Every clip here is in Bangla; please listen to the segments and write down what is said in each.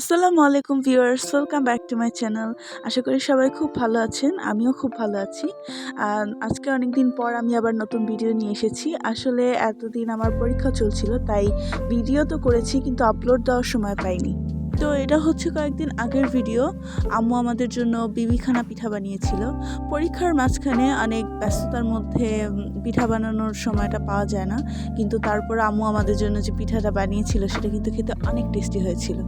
আসসালামু আলাইকুম viewers, welcome back to my channel. আশা করি সবাই খুব ভালো আছেন, আমিও খুব ভালো আছি। আজকে অনেক দিন পর আমি আবার নতুন ভিডিও নিয়ে এসেছি। আসলে এতদিন আমার পরীক্ষা চলছিল, তাই ভিডিও তো করেছি কিন্তু আপলোড দেওয়ার সময় পাইনি। তো এটা হচ্ছে কয়েকদিন আগের ভিডিও। আম্মু আমাদের জন্য বিবিখানা পিঠা বানিয়েছিল। পরীক্ষার মাঝখানে অনেক ব্যস্ততার মধ্যে পিঠা বানানোর সময়টা পাওয়া যায় না, কিন্তু তারপর আম্মু আমাদের জন্য যে পিঠাটা বানিয়েছিল সেটা কিন্তু খেতে অনেক টেস্টি হয়েছিল।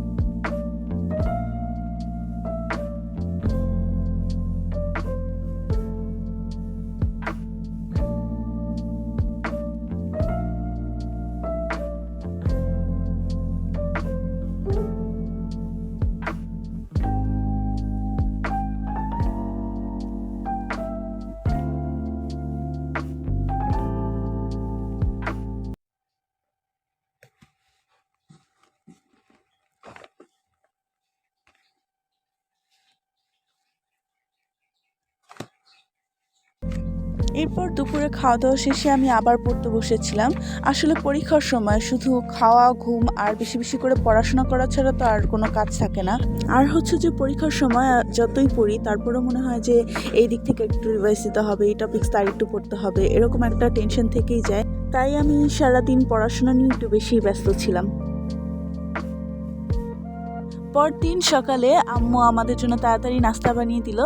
এরপর দুপুরে খাওয়া দাওয়া শেষে আমি আবার পড়তে বসেছিলাম। আসলে পরীক্ষার সময় শুধু খাওয়া, ঘুম আর বেশি বেশি করে পড়াশোনা করা ছাড়া তো আর কোনো কাজ থাকে না। আর হচ্ছে যে পরীক্ষার সময় যতই পড়ি তারপরেও মনে হয় যে এই দিক থেকে একটু রিভাইজ দিতে হবে, এই টপিক্স তার একটু পড়তে হবে, এরকম একটা টেনশন থেকেই যায়। তাই আমি সারাদিন পড়াশোনা নিয়ে একটু বেশি ব্যস্ত ছিলাম। পরদিন সকালে আম্মু আমাদের জন্য তাড়াতাড়ি নাস্তা বানিয়ে দিল,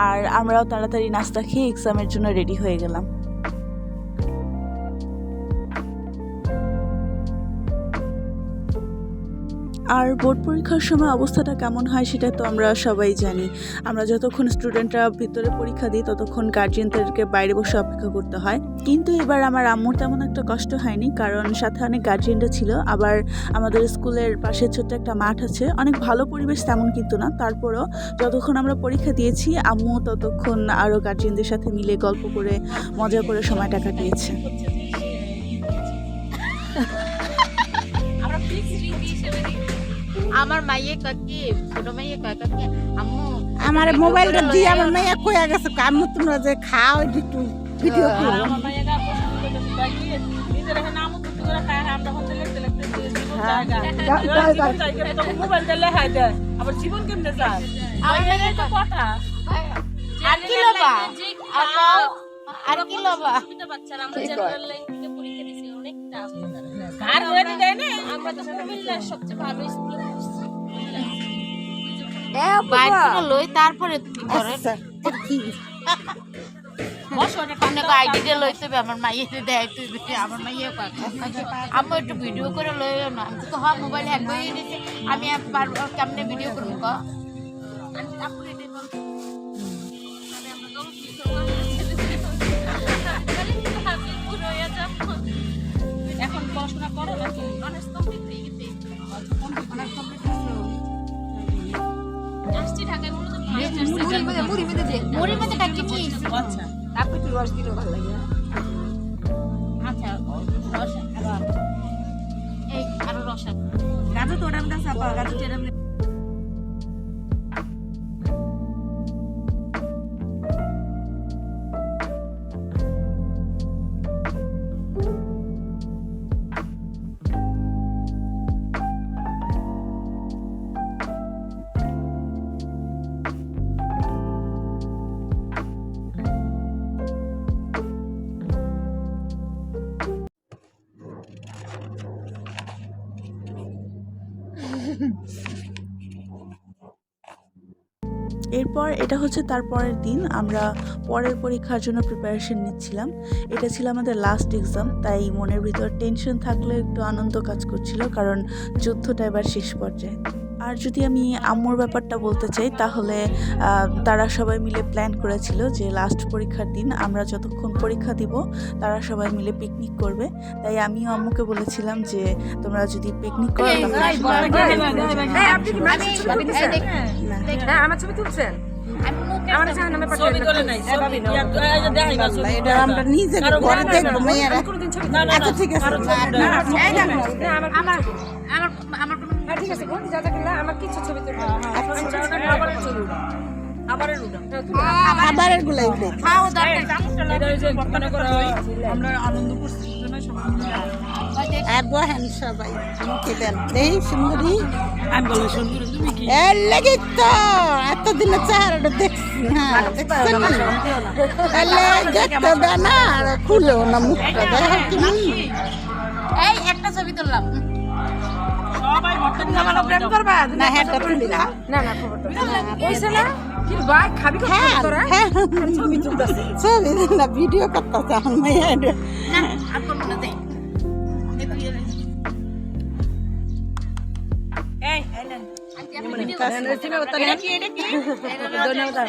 আর আমরাও তাড়াতাড়ি নাস্তা খেয়ে এক্সামের জন্য রেডি হয়ে গেলাম। আর বোর্ড পরীক্ষার সময় অবস্থাটা কেমন হয় সেটা তো আমরা সবাই জানি। আমরা যতক্ষণ স্টুডেন্টরা ভিতরে পরীক্ষা দিই ততক্ষণ গার্জিয়ানদেরকে বাইরে বসে অপেক্ষা করতে হয়। কিন্তু এবার আমার আম্মুর তেমন একটা কষ্ট হয়নি, কারণ সাথে অনেক গার্জিয়ানরা ছিল। আবার আমাদের স্কুলের পাশে ছোট্ট একটা মাঠ আছে, অনেক ভালো পরিবেশ তেমন কিন্তু না। তারপরও যতক্ষণ আমরা পরীক্ষা দিয়েছি আম্মু ততক্ষণ আরও গার্জিয়ানদের সাথে মিলে গল্প করে মজা করে সময়টা কাটিয়েছে। আমার মাইয়ে কাকি ছোট মাইয়ে কাকি আম্মু আমার মোবাইলটা দিয়ে আমার মাইয়া কইয়া গেছে আম্মু তোমরা যে খাও একটু ভিডিও করো। আমার মাইয়াটা পছন্দ করতেছে তাই কি নিজের এখানে নাম উত্তর করে খায়, আমরা হচ্ছে লিখতে লিখতে জায়গা তখন মোবাইল দিয়ে লেখাই দেয়, আবার জীবন কেমনে যায় আমার তো কথা। আর কি লবা আর কি লবা বাচ্চারা আমরা জেনারেল লাইন থেকে পরীক্ষা দিছি, অনেক টাফ আর রেডি দেয় না। আমরা তো কুমিল্লার সবচেয়ে ভালো স্কুলে পড়ছি। বাইরে থেকে লই তারপরে তুমি করে আইডিটা লই তবে আমার মাইয়ে দেয় তুই আমার মাইয়ে আমি একটু ভিডিও করে লই না, আমি তো হ্যাঁ মোবাইল হ্যাক হয়ে গেছে, আমি কেমনে ভিডিও করবো ক এখন পড়াশোনা করো নাকি অনার্স কমপ্লিট হয়ে গেছে? আসছি ঢাকায় মূলত মুড়ির মধ্যে ডাকি কি আচ্ছা আপনি একটু রস দিলে ভালো লাগে। আচ্ছা রস আবার এই আরো রসা গাজর তো ওটাম দাস আপা গাজর টেরাম এরপর এটা হচ্ছে তার পরের দিন, আমরা পরের পরীক্ষার জন্য প্রিপারেশন নিচ্ছিলাম। এটা ছিল আমাদের লাস্ট এক্সাম, তাই মনের ভিতর টেনশন থাকলেও একটু আনন্দ কাজ করছিল, কারণ যুদ্ধটা এবার শেষ পর্যায়ে। আর যদি আমি আম্মুর ব্যাপারটা বলতে চাই তাহলে তারা সবাই মিলে প্ল্যান করেছিল যে লাস্ট পরীক্ষার দিন আমরা যতক্ষণ পরীক্ষা দিব তারা সবাই মিলে পিকনিক করবে। তাই আমিও আম্মুকে বলেছিলাম যে তোমরা যদি পিকনিক করো আমার ছবি তুলছেন আমরা নিজে ঘরে দেখবো মেয়েরা। আচ্ছা ঠিক আছে ঠিক আছে আমার কিছু ছবি তুলবে খাবারের গুলাই খাও দরকার আমরা আনন্দ করছি আর বহেন সবাই মুখে দেন এই সুন্দরী আমি বললাম সুন্দর তুমি কি এর লেগে তো এতদিনে চেহারাটা দেখছি হ্যাঁ দেখছেন তাহলে দেখতে দেয় না আর খুলেও না মুখটা দেখো তুমি এই একটা ছবি তুললাম সবাই ভর্তি না ভালো প্রেম করবা না হ্যাঁ তুলি না না না খবর কইছে না কি ভাই খাবি কত হ্যাঁ তোরা হ্যাঁ ছবি তুলতাছে ছবি না ভিডিও করতেছে আমার মাইয়া না আর করবো না দেখ এই সিমে বতা এটা কি ধন্যবাদ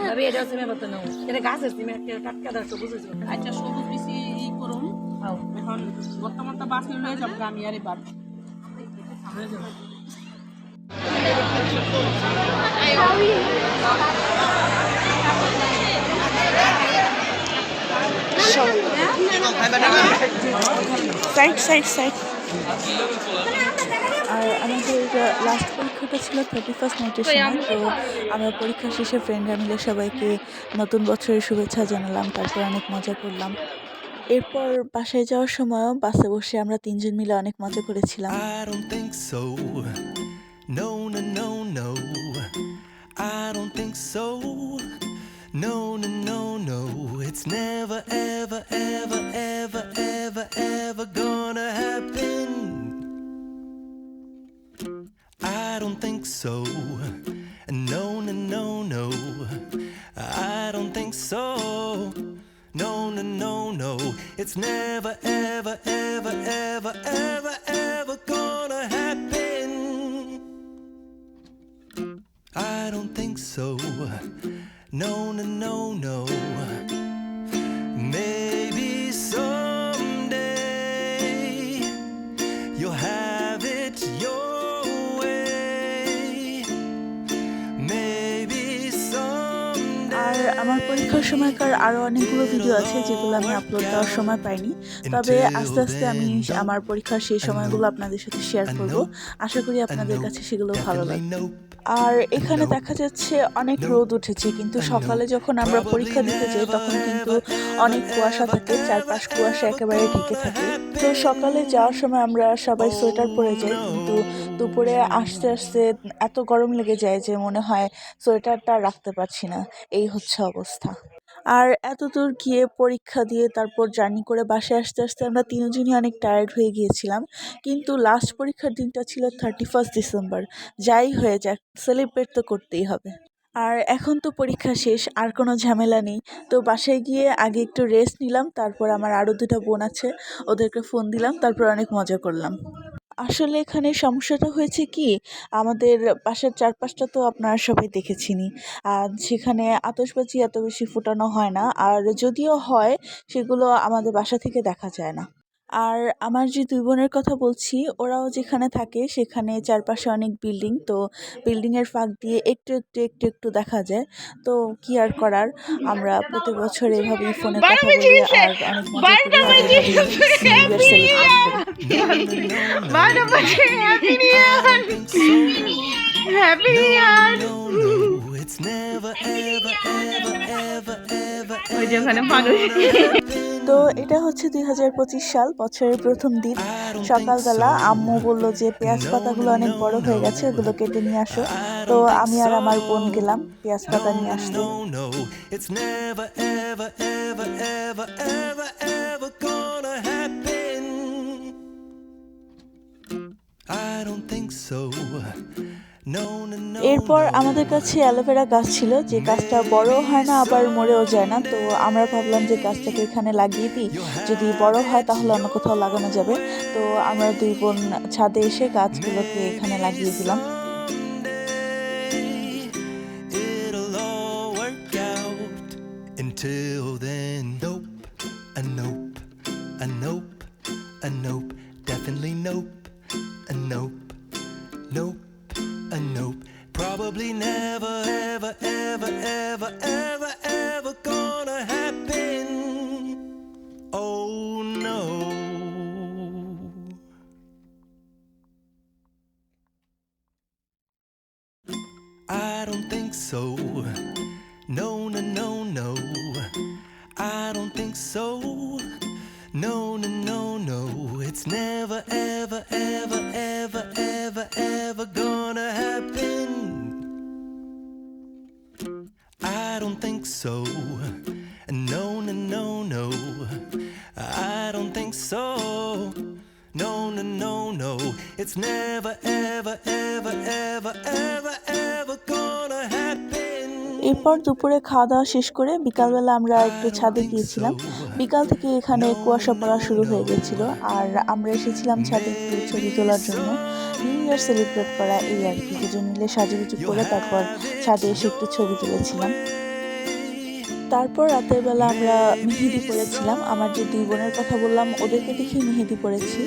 ভাবি এটা সিমে বতা নাও এটা গাছের সিমে টাটকা দাও তো বুঝছো আচ্ছা সবুজ বেশি ই করুন এখন বর্তমান তো বাস নিয়ে যাব আমি আরে বাদ সাইড সাইড সাইড। আর আমাদের লাস্ট পরীক্ষাটা ছিল 31st নাইটের সময়। তো আমরা পরীক্ষা শেষে ফ্রেন্ডরা মিলে সবাইকে নতুন বছরের শুভেচ্ছা জানালাম, তারপর অনেক মজা করলাম। এরপর বাসায় যাওয়ার সময়ও বাসে বসে আমরা তিনজন মিলে অনেক মজা করেছিলাম। I don't think so. No, no, no, no. I don't think so. No, no, no, no. It's never, ever, ever, ever, ever, ever gonna happen. I don't think so. No, no, no, no. I don't think so. No, no, no, no. It's never, ever, ever, ever, ever, ever gonna happen. I don't think so. No, no, no, no. Maybe someday you'll have it your way. Maybe someday. আর আমার পরীক্ষার সময়কার আরও অনেকগুলো ভিডিও আছে যেগুলো আমি আপলোড দেওয়ার সময় পাইনি, তবে আস্তে আস্তে আমি আমার পরীক্ষার সেই সময়গুলো আপনাদের সাথে শেয়ার করব। আশা করি আপনাদের কাছে সেগুলো ভালো লাগবে। আর এখানে দেখা যাচ্ছে অনেক রোদ উঠেছে, কিন্তু সকালে যখন আমরা পরীক্ষা দিতে যাই তখন কিন্তু অনেক কুয়াশা থাকে, চারপাশ কুয়াশা একেবারে ঢেকে থাকে। তো সকালে যাওয়ার সময় আমরা সবাই সোয়েটার পরে যাই, কিন্তু দুপুরে আসতে আসতে এত গরম লেগে যায় যে মনে হয় সোয়েটারটা রাখতে পারছি না, এই হচ্ছে অবস্থা। আর এত দূর গিয়ে পরীক্ষা দিয়ে তারপর জার্নি করে বাসায় আসতে আসতে আমরা তিনজনই অনেক টায়ার্ড হয়ে গিয়েছিলাম। কিন্তু লাস্ট পরীক্ষার দিনটা ছিল 31 ডিসেম্বর। যাই হয়ে যাক, সেলিব্রেট তো করতেই হবে। আর এখন তো পরীক্ষা শেষ, আর কোনো ঝামেলা নেই। তো বাসায় গিয়ে আগে একটু রেস্ট নিলাম, তারপর আমার আরও 2টা বোন আছে, ওদেরকে ফোন দিলাম, তারপর অনেক মজা করলাম। আসলে এখানে সমস্যাটা হয়েছে কি, আমাদের বাসার চারপাশটা তো আপনারা সবাই দেখেছেনই, আর সেখানে আতশবাজি এত বেশি ফোটানো হয় না, আর যদিও হয় সেগুলো আমাদের বাসা থেকে দেখা যায় না। আর আমার যে 2 বোনের কথা বলছি, ওরাও যেখানে থাকে সেখানে চারপাশে অনেক বিল্ডিং, তো বিল্ডিংয়ের ফাঁক দিয়ে একটু একটু একটু একটু দেখা যায়। তো কি আর করার, আমরা প্রতি বছর এভাবেই ফোনে কথা বলি আর অনেক মজা করি, আর এভাবেই নিউ ইয়ার সেলিব্রেট করি। No, no, it's never, ever, ever, ever, ever, তো এটা হচ্ছে 2025 সাল, বছরের প্রথম দিন। সকালবেলা আম্মু বলল যে পেঁয়াজ পাতাগুলো অনেক বড় হয়ে গেছে, ওগুলো কেটে নিয়ে আসো। তো আমি আর আমার বোন গেলাম পেঁয়াজ পাতা নিয়ে আসতে। no, no. It's never, ever, ever, ever, ever, ever gonna happen. I don't think so. No, no, no. এরপর আমাদের কাছে অ্যালোভেরা গাছ ছিল, যে গাছটা বড় হয় না আবার মরেও যায় না। তো আমরা ভাবলাম যে গাছটাকে এখানে লাগিয়ে দিই, যদি বড় হয় তাহলে অন্য কোথাও লাগানো যাবে। তো আমরা 2 বোন ছাদে এসে গাছগুলোকে এখানে লাগিয়ে দিলাম। It'll all work out. Until then, nope, a nope, a nope, a nope, definitely nope, a nope, nope, a nope. Probably never, ever, ever, ever, ever, ever gonna happen. Oh no. I don't think so. No, no, no, no. I don't think so. No, no, no, no. It's never, ever, ever, ever, ever, ever gonna happen. I don't think so. No, no, no, no. I don't think so. No, no, no, no. It's never, ever, ever, ever, ever, ever gonna happen. এরপর দুপুরে খাওয়া দাওয়া শেষ করে বিকালবেলা আমরা একটু ছাদে গিয়েছিলাম। বিকাল থেকে এখানে কুয়াশা পড়া শুরু হয়ে গেছিল, আর আমরা এসেছিলাম ছাদে একটু ছবি তোলার জন্য, নিউ ইয়ার সেলিব্রেট করা এই আর কি। দুজন মিলে সাজুগুজু করে তারপর ছাদে এসে একটু ছবি তুলেছিলাম। তারপর রাতের বেলা আমরা মেহেদি পরেছিলাম। আমার যে দুই বোনের কথা বললাম ওদেরকে দেখে মেহেদি পরেছি,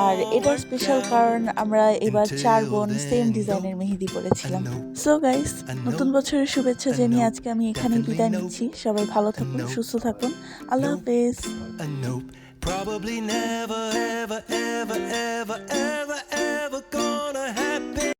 আর এটা স্পেশাল কারণ আমরা এবার 4 বোন সেম ডিজাইনের মেহেদি পরেছিলাম। সো গাইস, নতুন বছরের শুভেচ্ছা জানিয়ে আজকে আমি এখানেই বিদায় নিচ্ছি। সবাই ভালো থাকুন, সুস্থ থাকুন। আল্লাহ হাফেজ। Nope, probably never, ever, ever, ever, ever, ever gonna happen.